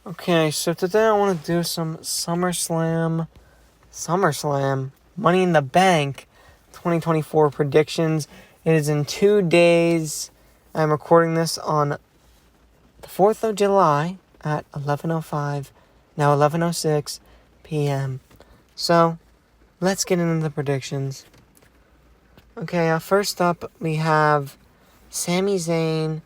Okay, so today I want to do some SummerSlam, Money in the Bank 2024 predictions. It is in 2 days. I'm recording this on the 4th of July at 11:05, now 11:06 p.m. So, let's get into the predictions. Okay, first up we have Sami Zayn.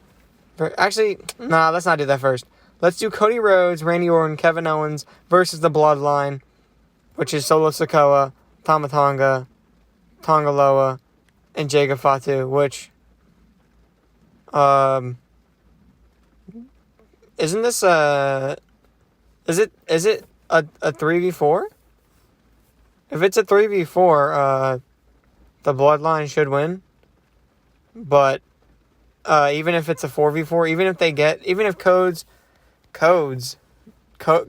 Actually, let's not do that first. Let's do Cody Rhodes, Randy Orton, Kevin Owens versus the Bloodline, which is Solo Sikoa, Tama Tonga, Tonga Loa, and Jacob Fatu, which, isn't this, is it a 3v4? If it's a 3v4, the Bloodline should win, but, even if it's a 4v4, even if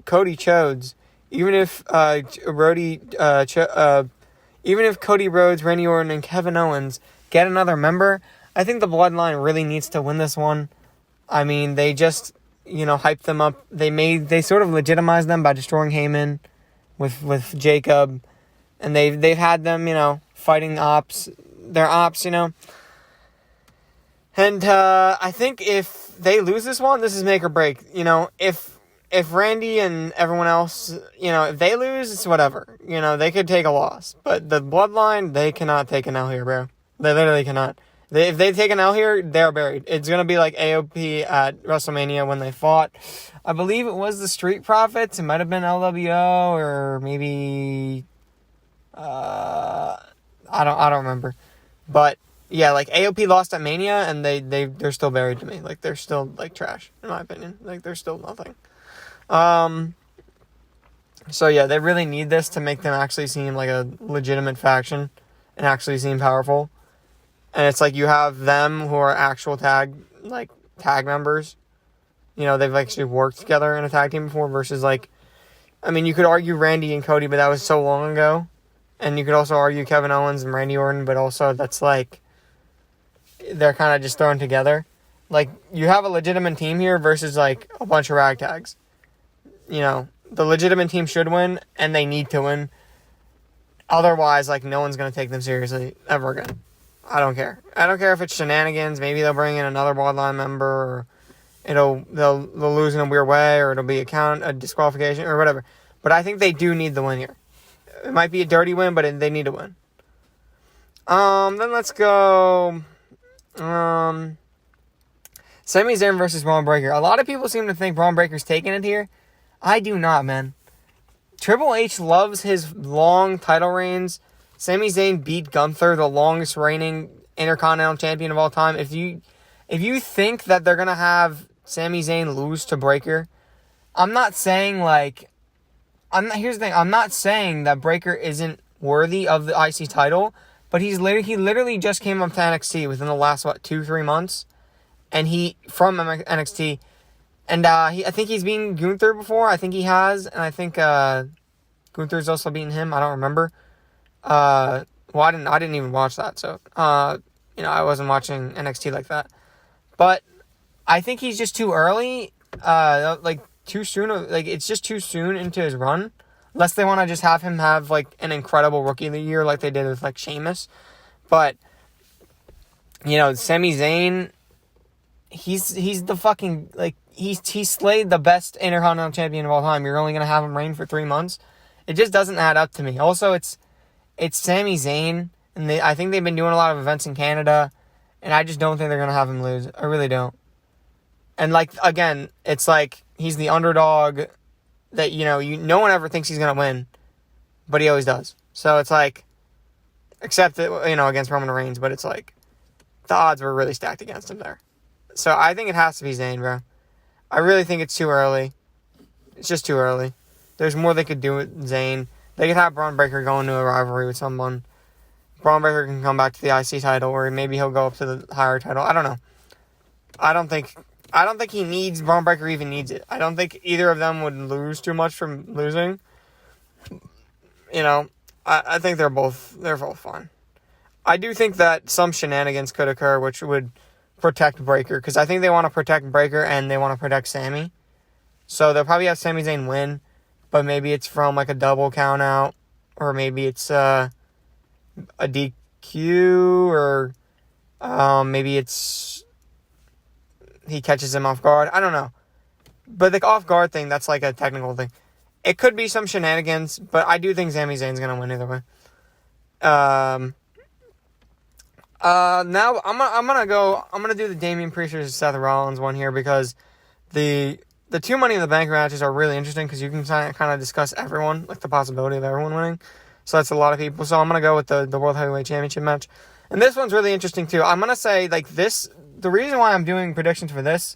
Cody Chodes, even if even if Cody Rhodes, Randy Orton, and Kevin Owens get another member, I think the Bloodline really needs to win this one. I mean, they just, hyped them up. They sort of legitimized them by destroying Heyman with Jacob, and they've had them, fighting their ops. And I think if they lose this one, this is make or break. If Randy and everyone else, if they lose, it's whatever. They could take a loss. But the Bloodline, they cannot take an L here, bro. They literally cannot. If they take an L here, they're buried. It's going to be like AOP at WrestleMania when they fought. I believe it was the Street Profits. It might have been LWO or maybe... I don't remember. But... yeah, like, AOP lost at Mania, and they're still buried to me. Like, they're still, like, trash, in my opinion. Like, they're still nothing. So, yeah, they really need this to make them actually seem like a legitimate faction and actually seem powerful. And it's like you have them who are actual tag members. They've actually worked together in a tag team before versus, you could argue Randy and Cody, but that was so long ago. And you could also argue Kevin Owens and Randy Orton, but also that's, they're kind of just thrown together. You have a legitimate team here versus, a bunch of ragtags. The legitimate team should win, and they need to win. Otherwise, no one's going to take them seriously ever again. I don't care. I don't care if it's shenanigans. Maybe they'll bring in another Bloodline member, or they'll lose in a weird way, or it'll be a disqualification, or whatever. But I think they do need the win here. It might be a dirty win, but they need to win. Then let's go... Sami Zayn versus Braun Breaker. A lot of people seem to think Braun Breaker's taking it here. I do not, man. Triple H loves his long title reigns. Sami Zayn beat Gunther, the longest reigning Intercontinental Champion of all time. If you think that they're gonna have Sami Zayn lose to Breaker, I'm not saying here's the thing. I'm not saying that Breaker isn't worthy of the IC title. But he literally just came up to NXT within the last, 2-3 months. And from NXT. And I think he's beaten Gunther before. I think he has. And I think Gunther's also beaten him. I don't remember. I didn't even watch that. So, I wasn't watching NXT like that. But I think he's just too early. Too soon. It's just too soon into his run. Unless they want to just have him have, an incredible Rookie of the Year like they did with, Sheamus. But, Sami Zayn, he's the fucking, he slayed the best Intercontinental Champion of all time. You're only going to have him reign for 3 months? It just doesn't add up to me. Also, it's Sami Zayn, and I think they've been doing a lot of events in Canada, and I just don't think they're going to have him lose. I really don't. And, again, it's he's the underdog that, no one ever thinks he's going to win, but he always does. So it's except that, against Roman Reigns, but it's the odds were really stacked against him there. So I think it has to be Zayn, bro. I really think it's too early. It's just too early. There's more they could do with Zayn. They could have Braun Breaker go into a rivalry with someone. Braun Breaker can come back to the IC title, or maybe he'll go up to the higher title. I don't know. I don't think he needs... Braun Breaker even needs it. I don't think either of them would lose too much from losing. I think they're both fine. I do think that some shenanigans could occur, which would protect Breaker, because I think they want to protect Breaker and they want to protect Sammy. So they'll probably have Sami Zayn win, but maybe it's from like a double count out, or maybe it's a DQ, or maybe it's he catches him off guard. I don't know. But the off guard thing, that's like a technical thing. It could be some shenanigans, but I do think Sami Zayn's gonna win either way. Now I'm gonna do the Damian Priest versus Seth Rollins one here, because the two Money in the Bank matches are really interesting, because you can kind of discuss everyone, like the possibility of everyone winning. So that's a lot of people. So I'm gonna go with the World Heavyweight Championship match, and this one's really interesting too. I'm gonna say like this. The reason why I'm doing predictions for this,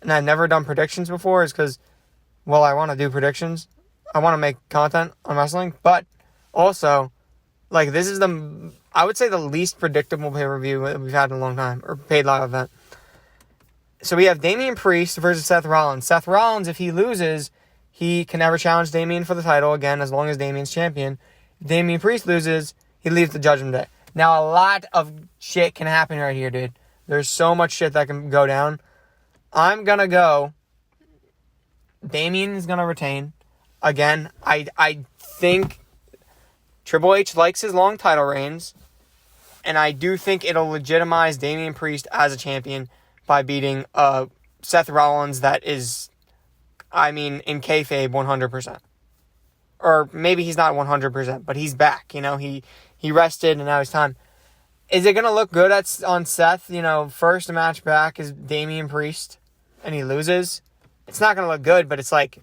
and I've never done predictions before, is because, well, I want to do predictions. I want to make content on wrestling, but also, like, this is I would say the least predictable pay-per-view that we've had in a long time, or paid live event. So we have Damian Priest versus Seth Rollins. Seth Rollins, if he loses, he can never challenge Damian for the title again, as long as Damian's champion. If Damian Priest loses, he leaves the Judgment Day. Now, a lot of shit can happen right here, dude. There's so much shit that can go down. I'm gonna go Damian is gonna retain. Again, I think Triple H likes his long title reigns, and I do think it'll legitimize Damian Priest as a champion by beating Seth Rollins that is, I mean, in kayfabe 100%. Or maybe he's not 100%, but he's back. You know, he rested and now it's time. Is it going to look good on Seth? You know, first match back is Damian Priest and he loses. It's not going to look good, but it's like,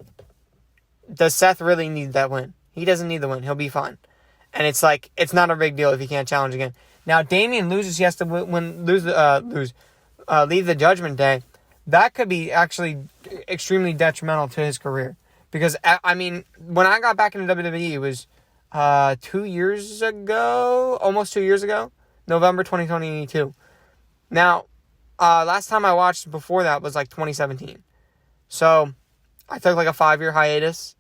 does Seth really need that win? He doesn't need the win. He'll be fine. And it's like, it's not a big deal if he can't challenge again. Now, Damian loses. He has to leave the Judgment Day. That could be actually extremely detrimental to his career. Because, I mean, when I got back into WWE, it was 2 years ago, almost 2 years ago, November 2022. Now, last time I watched before that was like 2017. So, I took like a 5-year hiatus.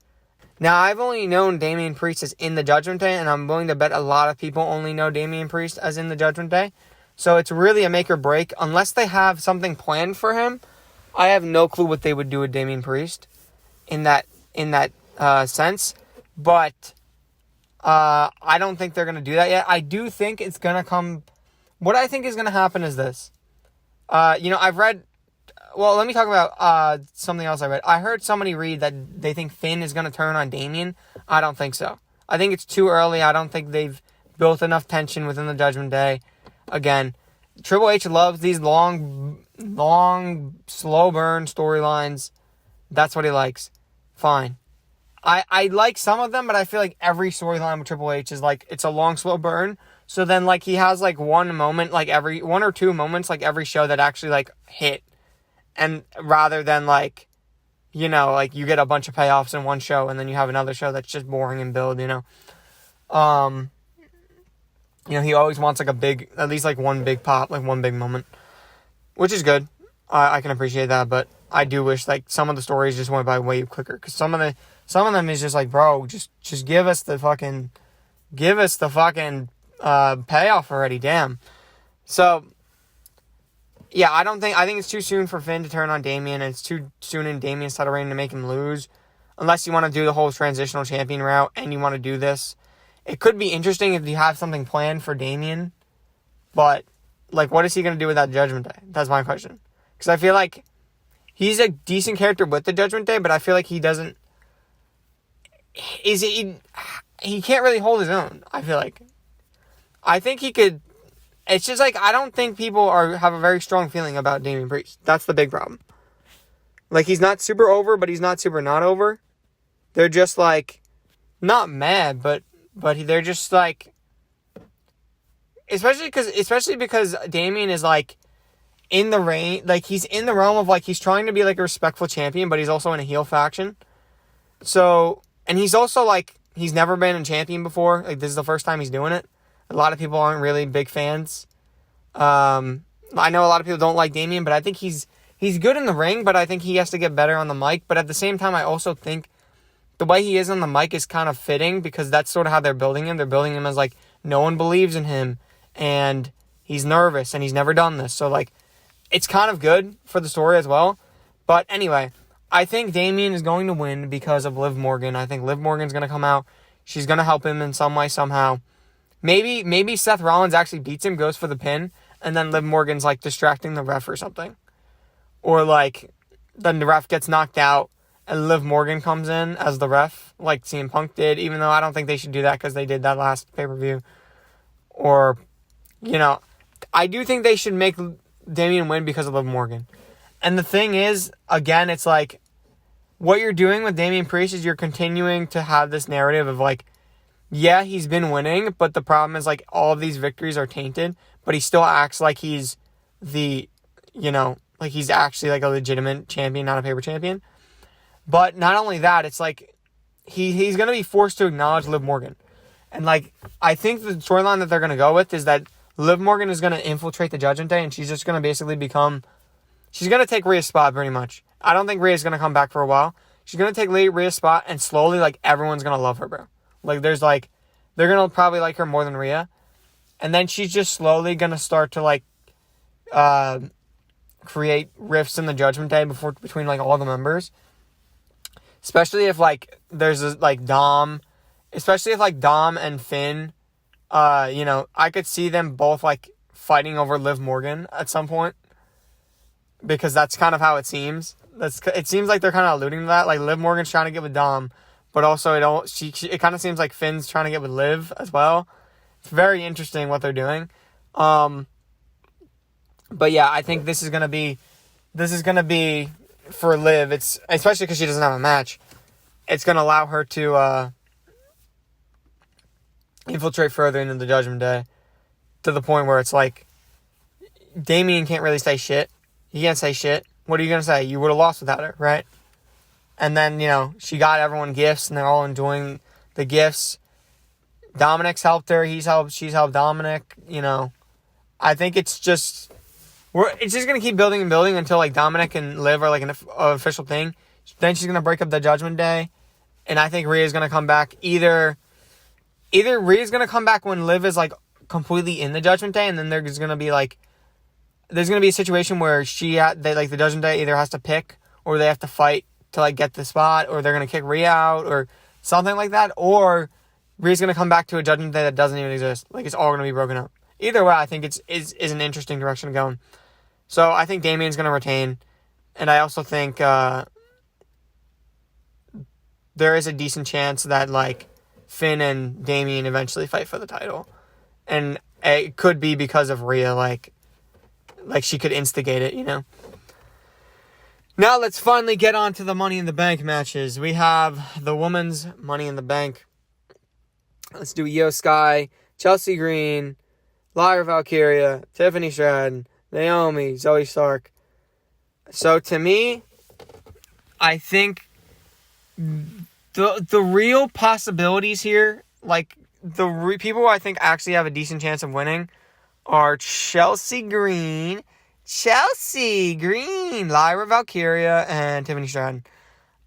Now, I've only known Damian Priest as in the Judgment Day, and I'm willing to bet a lot of people only know Damian Priest as in the Judgment Day. So, it's really a make or break. Unless they have something planned for him, I have no clue what they would do with Damian Priest in that sense. But I don't think they're going to do that yet. I do think it's going to come. What I think is going to happen is this. I've read. Well, let me talk about something else I read. I heard somebody read that they think Finn is going to turn on Damian. I don't think so. I think it's too early. I don't think they've built enough tension within the Judgment Day. Again, Triple H loves these long, slow burn storylines. That's what he likes. Fine. I like some of them, but I feel like every storyline with Triple H is like, it's a long, slow burn. So then, like, he has, like, one moment, like, every 1 or 2 moments, like, every show that actually, like, hit. And rather than, like, you know, like, you get a bunch of payoffs in one show, and then you have another show that's just boring and build, you know. He always wants, like, at least, like, one big pop, like, one big moment. Which is good. I can appreciate that, but I do wish, like, some of the stories just went by way quicker. Because some of them is just like, bro, just give us the fucking payoff already, damn. So, yeah, I think it's too soon for Finn to turn on Damian, and it's too soon in Damian's title reign to make him lose. Unless you want to do the whole transitional champion route, and you want to do this. It could be interesting if you have something planned for Damian, but, like, what is he going to do with that Judgment Day? That's my question. Because I feel like he's a decent character with the Judgment Day, but I feel like he doesn't. He can't really hold his own, I feel like. I think he could. It's just like, I don't think people have a very strong feeling about Damian Priest. That's the big problem. Like, he's not super over, but he's not super not over. They're just like, not mad, but they're just like, especially because Damian is like in the reign, like he's in the realm of like, he's trying to be like a respectful champion, but he's also in a heel faction. So, and he's also like, he's never been a champion before. Like, this is the first time he's doing it. A lot of people aren't really big fans. I know a lot of people don't like Damian, but I think he's good in the ring, but I think he has to get better on the mic. But at the same time, I also think the way he is on the mic is kind of fitting, because that's sort of how they're building him. They're building him as like, no one believes in him, and he's nervous, and he's never done this. So like, it's kind of good for the story as well. But anyway, I think Damian is going to win because of Liv Morgan. I think Liv Morgan's going to come out. She's going to help him in some way, somehow. Maybe Seth Rollins actually beats him, goes for the pin, and then Liv Morgan's, like, distracting the ref or something. Or, like, then the ref gets knocked out, and Liv Morgan comes in as the ref, like CM Punk did, even though I don't think they should do that because they did that last pay-per-view. Or, I do think they should make Damian win because of Liv Morgan. And the thing is, again, it's like, what you're doing with Damian Priest is you're continuing to have this narrative of, like, yeah, he's been winning, but the problem is, like, all of these victories are tainted, but he still acts like he's like he's actually, like, a legitimate champion, not a paper champion. But not only that, it's like, he's going to be forced to acknowledge Liv Morgan. And, like, I think the storyline that they're going to go with is that Liv Morgan is going to infiltrate the Judgment Day, and she's just going to basically she's going to take Rhea's spot, pretty much. I don't think Rhea's going to come back for a while. She's going to take Rhea's spot, and slowly, like, everyone's going to love her, bro. Like, they're going to probably like her more than Rhea. And then she's just slowly going to start to, like, create rifts in the Judgment Day between, like, all the members. Especially if, like, there's, like, Dom. Especially if, like, Dom and Finn, I could see them both, like, fighting over Liv Morgan at some point. Because that's kind of how it seems. It seems like they're kind of alluding to that. Like, Liv Morgan's trying to get with Dom. But also, it kind of seems like Finn's trying to get with Liv as well. It's very interesting what they're doing. But yeah, I think this is gonna be for Liv. It's especially because she doesn't have a match. It's gonna allow her to infiltrate further into the Judgment Day to the point where it's like Damian can't really say shit. He can't say shit. What are you gonna say? You would have lost without her, right? And then, she got everyone gifts, and they're all enjoying the gifts. Dominic's helped her. She's helped Dominic. I think it's just going to keep building and building until, like, Dominic and Liv are, like, an official thing. Then she's going to break up the Judgment Day. And I think Rhea's going to come back. Either Rhea's going to come back when Liv is, like, completely in the Judgment Day, and then there's going to be, like, a situation where the Judgment Day either has to pick or they have to fight to, like, get the spot, or they're going to kick Rhea out, or something like that, or Rhea's going to come back to a Judgment Day that doesn't even exist. Like, it's all going to be broken up. Either way, I think is an interesting direction to go in. So, I think Damian's going to retain, and I also think there is a decent chance that, like, Finn and Damian eventually fight for the title. And it could be because of Rhea, like she could instigate it, Now let's finally get on to the Money in the Bank matches. We have the women's Money in the Bank. Let's do Io Sky, Chelsea Green, Lyra Valkyria, Tiffany Stratton, Naomi, Zoe Stark. So to me, I think the real possibilities here, like people who I think actually have a decent chance of winning, are Chelsea Green, Lyra Valkyria, and Tiffany Stratton.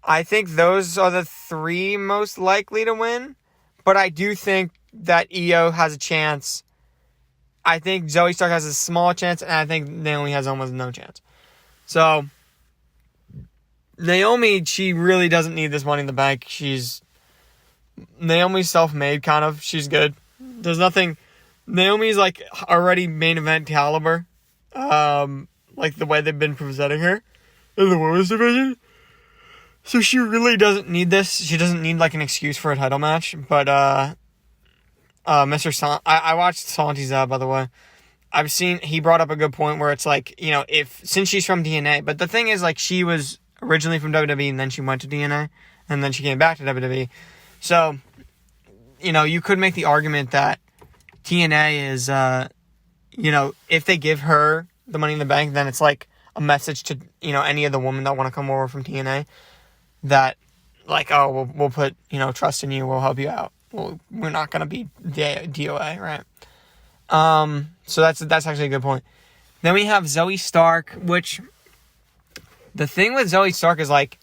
I think those are the three most likely to win, but I do think that Io has a chance. I think Zoe Stark has a small chance, and I think Naomi has almost no chance. So, Naomi, she really doesn't need this Money in the Bank. Naomi's self-made, kind of. She's good. There's nothing. Naomi's, like, already main event caliber. Like the way they've been presenting her in the women's division. So she really doesn't need this. She doesn't need, like, an excuse for a title match. But, Mr. I watched Santi's, by the way. He brought up a good point where it's like, since she's from DNA, but the thing is, like, she was originally from WWE and then she went to DNA and then she came back to WWE. So, you could make the argument that TNA is, if they give her the Money in the Bank, then it's like a message to, any of the women that want to come over from TNA that, like, oh, we'll put, trust in you, we'll help you out. We're not going to be DOA, right? So that's actually a good point. Then we have Zoe Stark, which the thing with Zoe Stark is, like,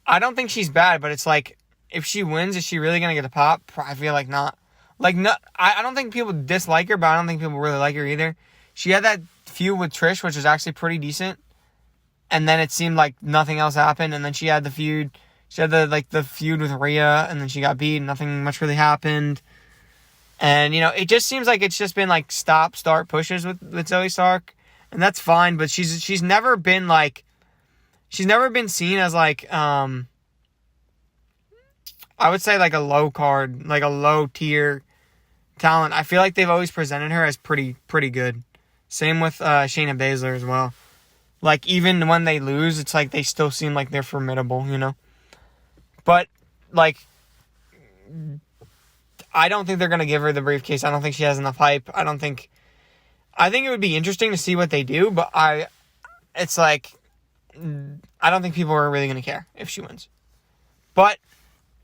I don't think she's bad, but it's like, if she wins, is she really going to get a pop? I feel like not. Like, no, I don't think people dislike her, but I don't think people really like her either. She had that feud with Trish, which is actually pretty decent. and then it seemed like nothing else happened, and then she had the feud. She had the feud with Rhea, and then she got beat. Nothing much really happened. And, it just seems like it's just been, like, stop-start pushes with Zoe Stark. And that's fine, but she's never been, like... She's never been seen as, like, I would say, like, a low card, like, a low-tier talent. I feel like they've always presented her as pretty good. Same with Shayna Baszler as well. Like, even when they lose, it's like they still seem like they're formidable, But, like... I don't think they're going to give her the briefcase. I don't think she has enough hype. I think it would be interesting to see what they do, but it's like, I don't think people are really going to care if she wins. But,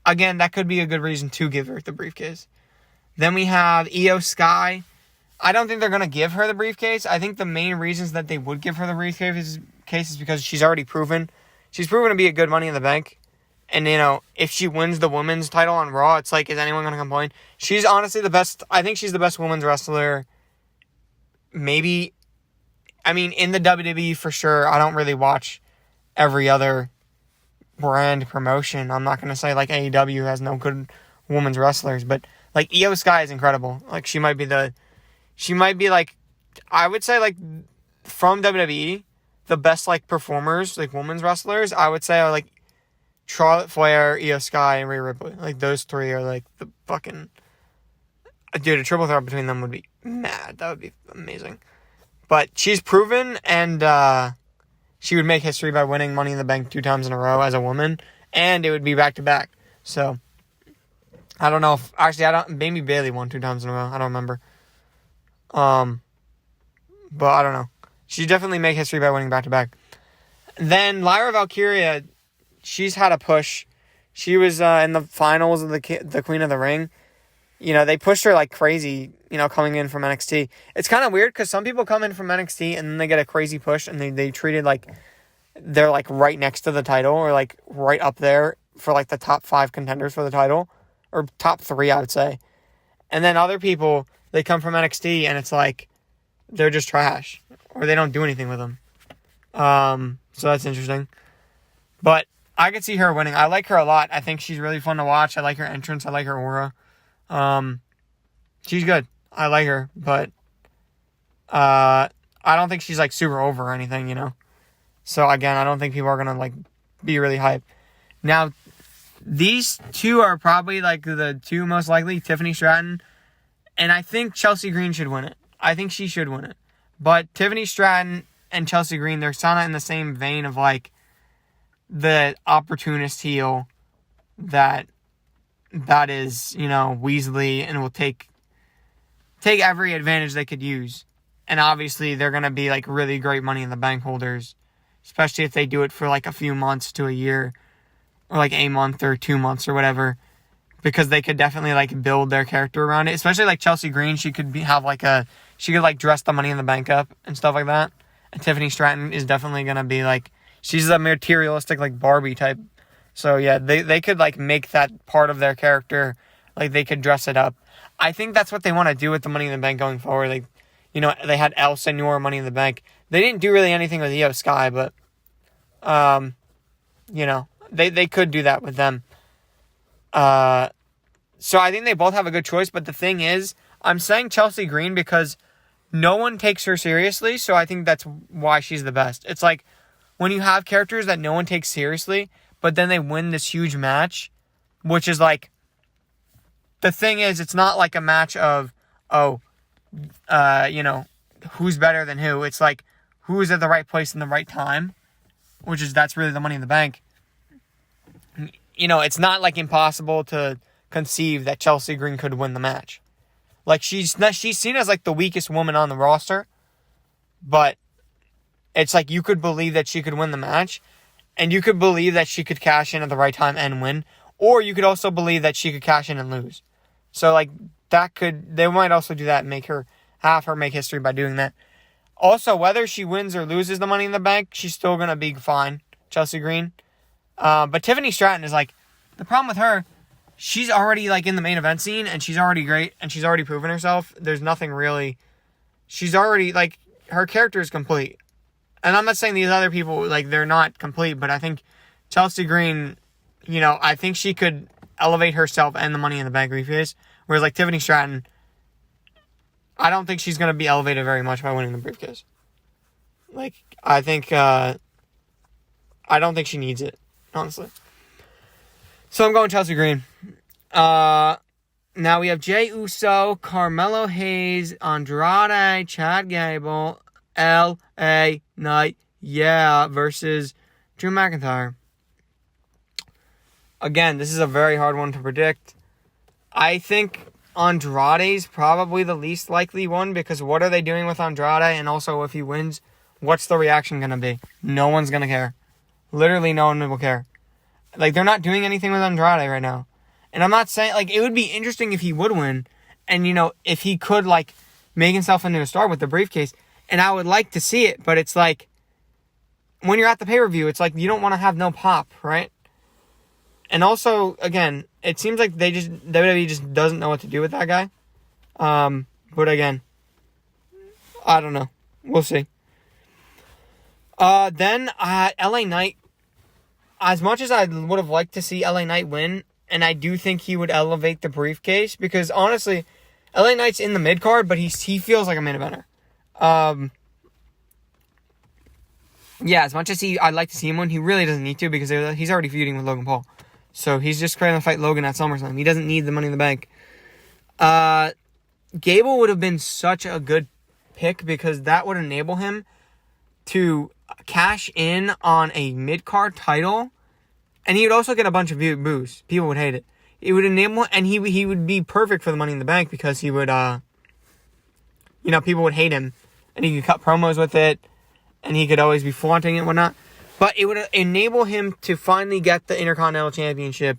again, that could be a good reason to give her the briefcase. Then we have Io Sky. I don't think they're going to give her the briefcase. I think the main reasons that they would give her the briefcase is because she's already proven. She's proven to be a good Money in the Bank. And, if she wins the women's title on Raw, it's like, is anyone going to complain? She's honestly the best. I think she's the best women's wrestler. Maybe. I mean, in the WWE for sure. I don't really watch every other brand promotion. I'm not going to say, like, AEW has no good women's wrestlers. But, like, Io Sky is incredible. Like, she might be, like, I would say, like, from WWE, the best, like, performers, like, women's wrestlers, I would say are, like, Charlotte Flair, Io Sky, and Rhea Ripley. Like, those three are, like, the fucking... Dude, a triple threat between them would be mad. That would be amazing. But she's proven, and she would make history by winning Money in the Bank 2 times in a row as a woman, and it would be back-to-back. So, I don't know if... Actually, maybe Bayley won 2 times in a row. I don't remember. But I don't know. She'd definitely make history by winning back-to-back. Then, Lyra Valkyria... She's had a push. She was in the finals of the Queen of the Ring. They pushed her like crazy, coming in from NXT. It's kind of weird because some people come in from NXT and then they get a crazy push and they treat it like they're like right next to the title or like right up there for like the top 5 contenders for the title. Or top 3, I would say. And then other people, they come from NXT and it's like they're just trash. Or they don't do anything with them. So that's interesting. But I could see her winning. I like her a lot. I think she's really fun to watch. I like her entrance. I like her aura. She's good. I like her, but I don't think she's like super over or anything, So again, I don't think people are gonna like be really hyped. Now, these two are probably like the 2 most likely, Tiffany Stratton, and I think Chelsea Green should win it. I think she should win it. But Tiffany Stratton and Chelsea Green, they're kind of in the same vein of like the opportunist heel that is, Weasley and will take every advantage they could use. And obviously they're going to be like really great Money in the Bank holders, especially if they do it for like a few months to a year or like a month or 2 months or whatever, because they could definitely like build their character around it. Especially like Chelsea Green, she could she could like dress the Money in the Bank up and stuff like that. And Tiffany Stratton is definitely going to be like, she's a materialistic, like, Barbie type. So, yeah, they could, like, make that part of their character. Like, they could dress it up. I think that's what they want to do with the Money in the Bank going forward. Like, they had El Senor Money in the Bank. They didn't do really anything with Io Sky, but, they could do that with them. So, I think they both have a good choice. But the thing is, I'm saying Chelsea Green because no one takes her seriously. So, I think that's why she's the best. It's like, when you have characters that no one takes seriously, but then they win this huge match, which is like, the thing is, it's not like a match of, who's better than who. It's like, who is at the right place in the right time, that's really the Money in the Bank. It's not like impossible to conceive that Chelsea Green could win the match. Like, she's seen as like the weakest woman on the roster, but it's like you could believe that she could win the match, and you could believe that she could cash in at the right time and win, or you could also believe that she could cash in and lose. So, like, they might also do that and have her make history by doing that. Also, whether she wins or loses the Money in the Bank, she's still going to be fine, Chelsea Green. But Tiffany Stratton is like, the problem with her, she's already like in the main event scene, and she's already great, and she's already proven herself. There's nothing really, she's already like, her character is complete. and I'm not saying these other people, like, they're not complete, but I think Chelsea Green, I think she could elevate herself and the Money in the Bank briefcase. Whereas, like, Tiffany Stratton, I don't think she's going to be elevated very much by winning the briefcase. Like, I don't think she needs it, honestly. So I'm going Chelsea Green. Now we have Jey Uso, Carmelo Hayes, Andrade, Chad Gable, L.A. Knight, versus Drew McIntyre. Again, this is a very hard one to predict. I think Andrade's probably the least likely one, because what are they doing with Andrade? And also, if he wins, what's the reaction going to be? No one's going to care. Literally no one will care. Like, they're not doing anything with Andrade right now. And I'm not saying, like, it would be interesting if he would win. And, if he could, like, make himself into a star with the briefcase. And I would like to see it. But it's like, when you're at the pay-per-view, it's like you don't want to have no pop, right? And also, again, it seems like WWE just doesn't know what to do with that guy. But again, I don't know. We'll see. Then, LA Knight. As much as I would have liked to see LA Knight win, and I do think he would elevate the briefcase, because honestly, LA Knight's in the mid-card, but he feels like a main eventer. As much as I'd like to see him win, he really doesn't need to, because he's already feuding with Logan Paul. So he's just trying to fight Logan at SummerSlam. He doesn't need the Money in the Bank. Gable would have been such a good pick, because that would enable him to cash in on a mid-card title, and he would also get a bunch of boos. People would hate it. It would enable, and he would be perfect for the Money in the Bank, because he would, people would hate him, and he could cut promos with it, and he could always be flaunting it and whatnot. But it would enable him to finally get the Intercontinental Championship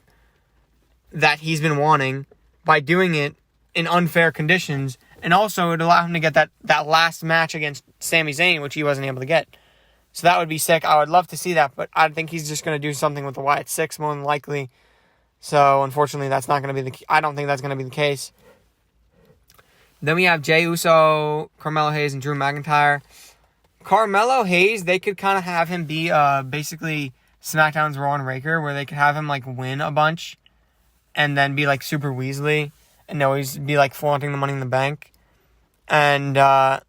that he's been wanting by doing it in unfair conditions. And also, it would allow him to get that last match against Sami Zayn, which he wasn't able to get. So that would be sick. I would love to see that, but I think he's just going to do something with the Wyatt Six, more than likely. So, unfortunately, that's not going to be I don't think that's going to be the case. Then we have Jey Uso, Carmelo Hayes, and Drew McIntyre. Carmelo Hayes, they could kind of have him be basically SmackDown's Ron Raker, where they could have him like win a bunch and then be like Super Weasley and always be like flaunting the Money in the Bank. And I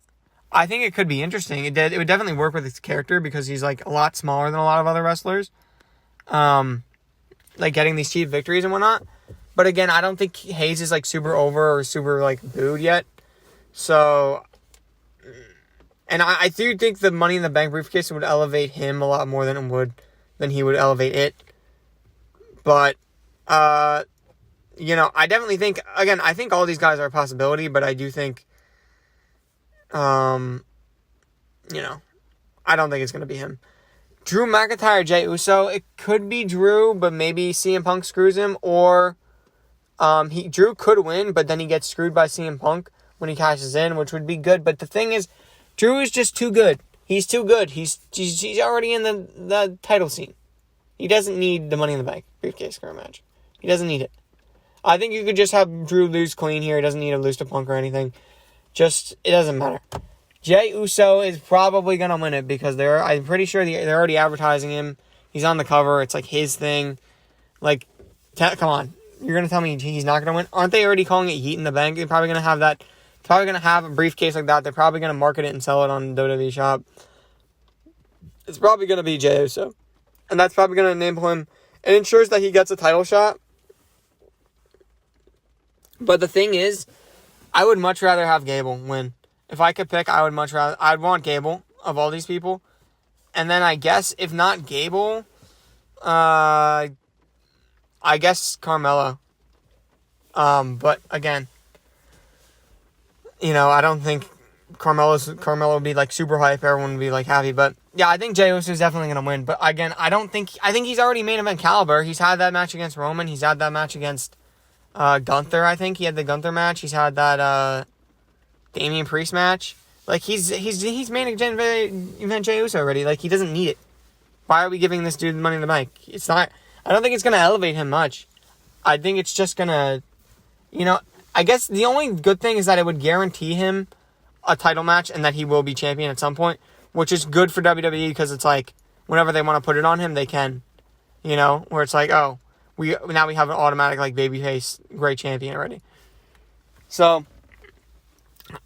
think it could be interesting. It would definitely work with his character, because he's like a lot smaller than a lot of other wrestlers. Like getting these cheap victories and whatnot. But again, I don't think Hayes is like super over or super like booed yet. So, and I do think the Money in the Bank briefcase would elevate him a lot more than he would elevate it. But, I definitely think, again, I think all these guys are a possibility, but I do think, I don't think it's going to be him. Drew McIntyre, Jey Uso, it could be Drew, but maybe CM Punk screws him, or Drew could win, but then he gets screwed by CM Punk when he cashes in, which would be good. But the thing is, Drew is just too good. He's too good. He's already in the title scene. He doesn't need the Money in the Bank briefcase for a match. He doesn't need it. I think you could just have Drew lose clean here. He doesn't need to lose to Punk or anything. It doesn't matter. Jey Uso is probably going to win it, because I'm pretty sure they're already advertising him. He's on the cover. It's like his thing. Like, come on. You're going to tell me he's not going to win? Aren't they already calling it Heat in the Bank? They're probably going to have that. Probably going to have a briefcase like that. They're probably going to market it and sell it on the WWE shop. It's probably going to be Jey Uso. And that's probably going to enable him. It ensures that he gets a title shot. But the thing is, I would much rather have Gable win. If I could pick, I'd want Gable of all these people. And then I guess, if not Gable, I guess Carmelo. But again, I don't think Carmelo would be like super hype. Everyone would be like happy. But yeah, I think Jey Uso is definitely going to win. But again, I think he's already main event caliber. He's had that match against Roman. He's had that match against Gunther. I think he had the Gunther match. He's had that Damian Priest match. Like, he's main event Jey Uso already. Like, he doesn't need it. Why are we giving this dude Money in the Bank? It's not. I don't think it's going to elevate him much. I think it's just going to, I guess the only good thing is that it would guarantee him a title match and that he will be champion at some point. which is good for WWE because it's like whenever they want to put it on him, they can. You know, where it's like, oh, we have an automatic like babyface great champion already. So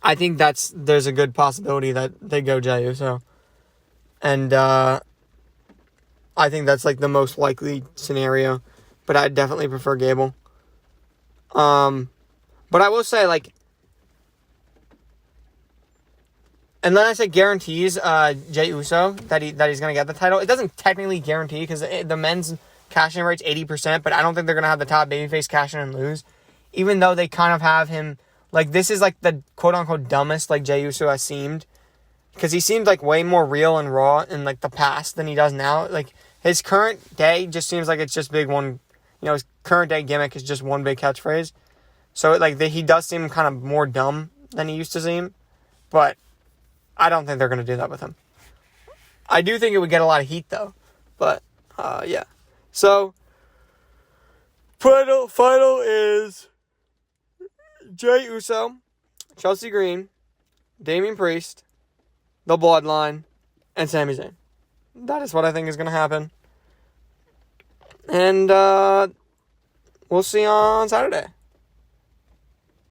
I think there's a good possibility that they go Jey Uso. And I think that's like the most likely scenario. But I'd definitely prefer Gable. But I will say, like, and then I say guarantees Jey Uso that he's going to get the title. It doesn't technically guarantee because the men's cash-in rate's 80%, but I don't think they're going to have the top babyface cash in and lose. Even though they kind of have him, like, this is like the quote-unquote dumbest like Jey Uso has seemed. Because he seemed like way more real and raw in like the past than he does now. Like, his current day just seems like it's just big one, you know, his current day gimmick is just one big catchphrase. So, like, he does seem kind of more dumb than he used to seem. But I don't think they're going to do that with him. I do think it would get a lot of heat, though. But, yeah. So, final is Jey Uso, Chelsea Green, Damian Priest, The Bloodline, and Sami Zayn. That is what I think is going to happen. And we'll see you on Saturday.